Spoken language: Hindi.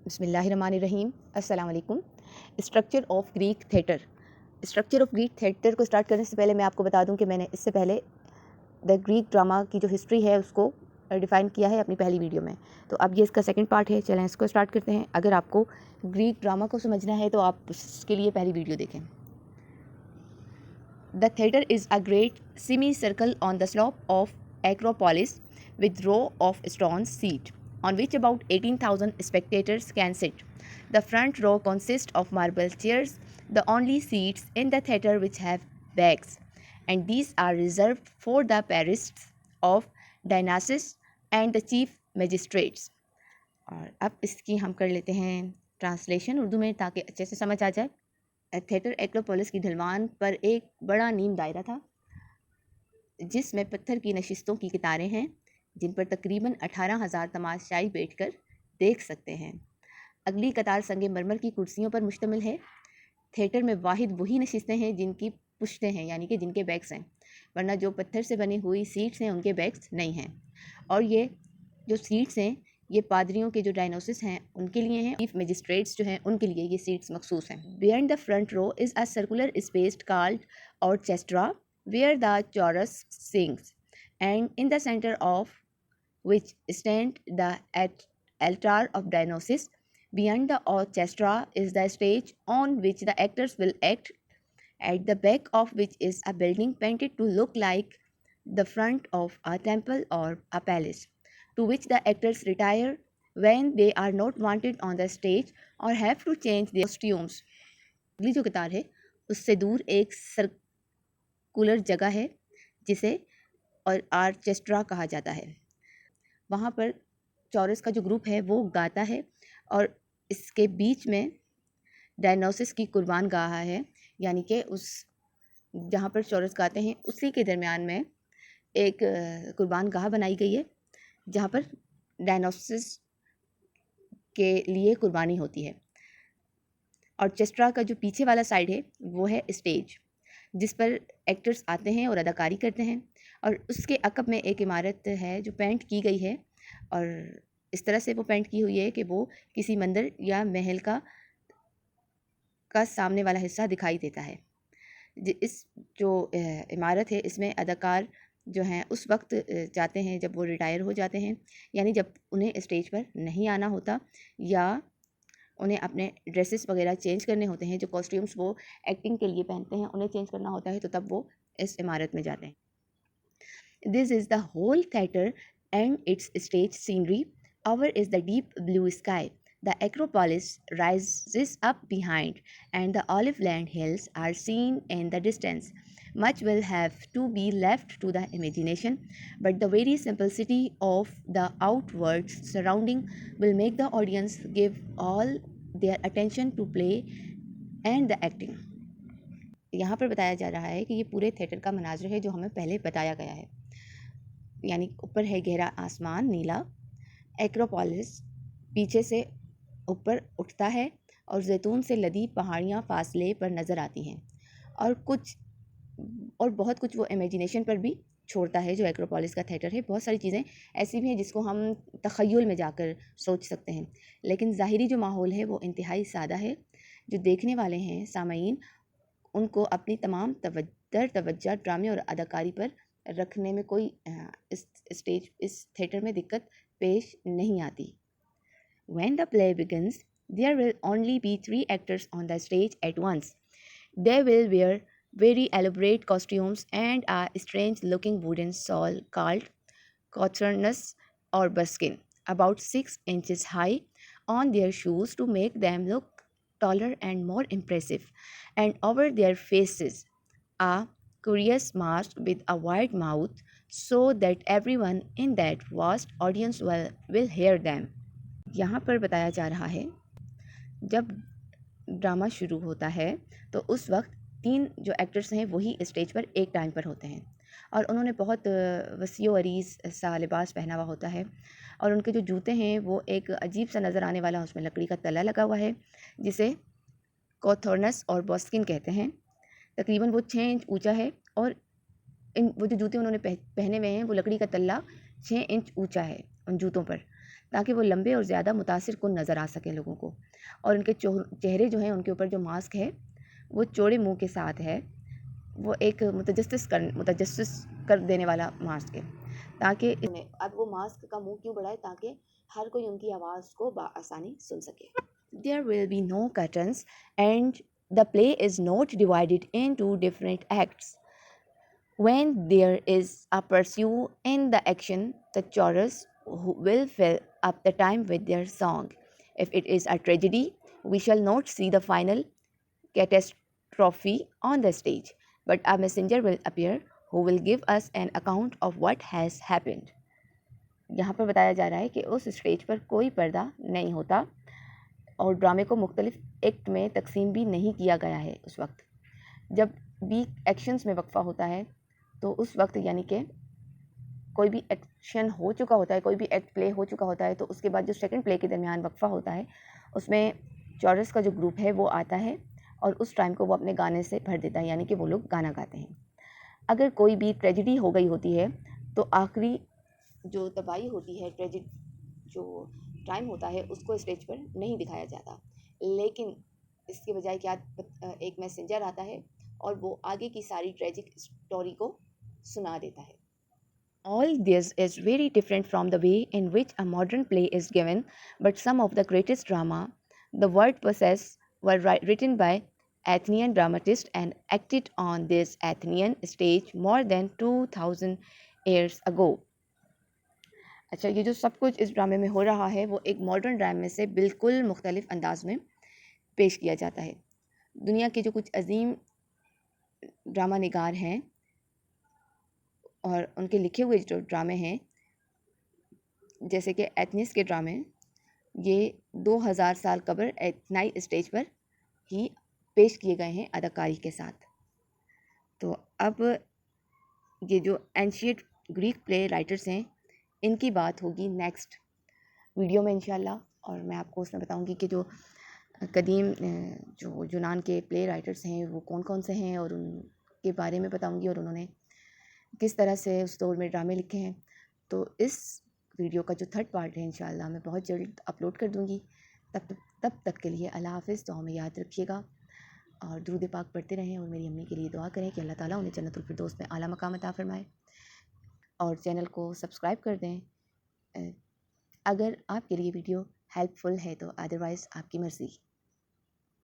बिस्मिल्लाहिर्रहमानिर्रहीम। अस्सलाम वालेकुम। Structure of Greek theatre. Structure of Greek theatre को स्टार्ट करने से पहले मैं आपको बता दूं कि मैंने इससे पहले द ग्रीक ड्रामा की जो हिस्ट्री है उसको डिफ़ाइन किया है अपनी पहली वीडियो में। तो अब ये इसका सेकंड पार्ट है। चलें इसको स्टार्ट करते हैं। अगर आपको ग्रीक ड्रामा को समझना है तो आप उसके लिए पहली वीडियो देखें। The theatre is a great semi circle on the slope of Acropolis with row of stone seat on which about 18,000 spectators can sit. The front row consists of marble chairs, the only seats in the theatre which have backs, and these are reserved for the parists of Dionysus and the chief magistrates. और अब इसकी हम कर लेते हैं ट्रांसलेशन उर्दू में ताकि अच्छे से समझ आ जाए। थिएटर एक्रोपोलिस की ढलवान पर एक बड़ा नीम दायरा था जिसमें पत्थर की नशिस्तों की कितारें हैं जिन पर तकरीबन 18,000 तमाशाई बैठकर देख सकते हैं। अगली कतार संगे मरमर की कुर्सियों पर मुश्तमिल है। थिएटर में वाहिद वही नशिस्तें हैं जिनकी पुश्तें हैं यानी कि जिनके बैग्स हैं, वरना जो पत्थर से बनी हुई सीट्स हैं उनके बैग्स नहीं हैं। और ये जो सीट्स हैं ये पादरियों के जो डायनोसिस हैं उनके लिए हैं, चीफ मजिस्ट्रेट्स जो हैं उनके लिए ये सीट्स मखसूस हैं। Behind the front row is a circular space called orchestra where the chorus sings, and in the center of which stand the altar of Dionysus. Beyond the orchestra is the stage on which the actors will act, at the back of which is a building painted to look like the front of a temple or a palace, to which the actors retire when they are not wanted on the stage or have to change their costumes. अगली जो कतार है उससे दूर एक सर्कुलर जगह है जिसे और आर्चेस्ट्रा कहा जाता है। वहाँ पर चौरस का जो ग्रुप है वो गाता है और इसके बीच में डायनोसिस की कुर्बान गाह है, यानी कि उस जहाँ पर चौरस गाते हैं उसी के दरमियान में एक कुर्बान गाह बनाई गई है जहाँ पर डायनोसिस के लिए कुर्बानी होती है। ऑर्केस्ट्रा का जो पीछे वाला साइड है वो है स्टेज जिस पर एक्टर्स आते हैं और अदाकारी करते हैं, और उसके अकब में एक इमारत है जो पेंट की गई है और इस तरह से वो पेंट की हुई है कि वो किसी मंदिर या महल का सामने वाला हिस्सा दिखाई देता है। इस जो इमारत है इसमें अदाकार जो हैं उस वक्त जाते हैं जब वो रिटायर हो जाते हैं, यानी जब उन्हें स्टेज पर नहीं आना होता या उन्हें अपने ड्रेसेस वगैरह चेंज करने होते हैं, जो कॉस्ट्यूम्स वो एक्टिंग के लिए पहनते हैं उन्हें चेंज करना होता है, तो तब वो इस इमारत में जाते हैं। This is the whole theatre and its stage scenery. Our is the deep blue sky. The Acropolis rises up behind, and the olive land hills are seen in the distance. Much will have to be left to the imagination, but the very simplicity of the outward surrounding will make the audience give all their attention to play and the acting. यहाँ पर बताया जा रहा है कि ये पूरे थिएटर का मनाज़र है जो हमें पहले बताया गया है, यानी ऊपर है गहरा आसमान नीला, एक्रोपोलिस पीछे से ऊपर उठता है और जैतून से लदी पहाड़ियाँ फासले पर नज़र आती हैं, और बहुत कुछ वो इमेजिनेशन पर भी छोड़ता है। जो एक्रोपोलिस का थिएटर है बहुत सारी चीज़ें ऐसी भी हैं जिसको हम तख़य्युल में जाकर सोच सकते हैं, लेकिन ज़ाहिरी जो माहौल है वो इंतहाई सादा है। जो देखने वाले हैं सामाईन उनको अपनी तमाम तवज्जो ड्रामे और अदाकारी पर रखने में कोई इस थिएटर में दिक्कत पेश नहीं आती। When the play begins, there will only be 3 actors on the stage at once. They will wear very elaborate costumes and a strange-looking wooden shawl called cothurnus or buskin, about 6 inches high, on their shoes to make them look taller and more impressive, and over their faces a curious mask with a wide mouth, so that everyone in that vast audience will hear them. यहाँ पर बताया जा रहा है जब ड्रामा शुरू होता है तो उस वक्त 3 जो एक्टर्स हैं वही स्टेज पर एक टाइम पर होते हैं, और उन्होंने बहुत वसीओ अरीज़ सा लिबास पहना हुआ होता है, और उनके जो जूते हैं वो एक अजीब सा नज़र आने वाला उसमें लकड़ी का तला लगा हुआ है जिसे कोथोर्नस और बॉस्किन कहते हैं। तकरीबन वो 6 इंच ऊँचा है, और वो जो जूते उन्होंने पहने हुए हैं वो लकड़ी का तल्ला 6 इंच ऊँचा है उन जूतों पर। ताकि वो लंबे और ज़्यादा मुतासिर कुन नज़र आ सकें लोगों को। और उनके चेहरे जो हैं, उनके ऊपर जो मास्क है वो चौड़े मुंह के साथ है। वो एक मुतजस्सिस कर देने वाला मास्क है, ताकि अब वो मास्क का मुंह क्यों बढ़ाए, ताकि हर कोई उनकी आवाज़ को आसानी सुन सके। There will be no curtains and the play is not divided into different acts. When there is a pursuit in the action, the chorus will fill up the time with their song. If it is a tragedy, we shall not see the final catastrophe on the stage, but a messenger will appear who will give us an account of what has happened. यहाँ पर बताया जा रहा है कि उस स्टेज पर कोई पर्दा नहीं होता और ड्रामे को मुख्तलिफ एक्ट में तकसीम भी नहीं किया गया है। उस वक्त जब भी एक्शंस में वक्फा होता है, तो उस वक्त यानी कि कोई भी एक्शन हो चुका होता है, कोई भी एक्ट प्ले हो चुका होता है, तो उसके बाद जो सेकंड प्ले के दरमियान वक्फा होता है, उसमें चॉरस का जो ग्रुप है वो आता है और उस टाइम को वो अपने गाने से भर देता है, यानी कि वो लोग गाना गाते हैं। अगर कोई भी ट्रेजिडी हो गई होती है तो आखिरी जो तबाही होती है, जो टाइम होता है, उसको स्टेज पर नहीं दिखाया जाता, लेकिन इसके बजाय क्या एक मैसेंजर आता है और वो आगे की सारी ट्रेजिक स्टोरी को सुना देता है। All this is very different from the way in which a modern play is given, but some of the greatest drama, the word possess, were written by Athenian dramatists and acted on this Athenian stage more than 2000 years ago. अच्छा, ये जो सब कुछ इस ड्रामे में हो रहा है वो एक मॉडर्न ड्रामे से बिल्कुल मुख्तलिफ अंदाज में पेश किया जाता है। दुनिया के जो कुछ अजीम ड्रामा निगार हैं और उनके लिखे हुए जो ड्रामे हैं, जैसे कि एथनिस के ड्रामे, ये 2000 साल कबल एथनाई स्टेज पर ही पेश किए गए हैं अदाकारी के साथ। तो अब ये जो एंशिएंट ग्रीक प्ले राइटर्स हैं, इनकी बात होगी नेक्स्ट वीडियो में इंशाल्लाह, और मैं आपको उसमें बताऊंगी कि जो कदीम जो यूनान के प्ले राइटर्स हैं वो कौन कौन से हैं, और उनके बारे में बताऊंगी और उन्होंने किस तरह से उस दौर में ड्रामे लिखे हैं। तो इस वीडियो का जो थर्ड पार्ट है इंशाल्लाह मैं बहुत जल्द अपलोड कर दूंगी। तब तक के लिए अल्लाह हाफ़िज़। तो हमें याद रखिएगा और दुरूद पाक पढ़ते रहें और मेरी अम्मी के लिए दुआ करें कि अल्लाह ताला उन्हें जन्नतुल फिरदौस में आला मकाम अता फ़रमाए, और चैनल को सब्सक्राइब कर दें अगर आपके लिए वीडियो हेल्पफुल है तो, अदरवाइज़ आपकी मर्ज़ी।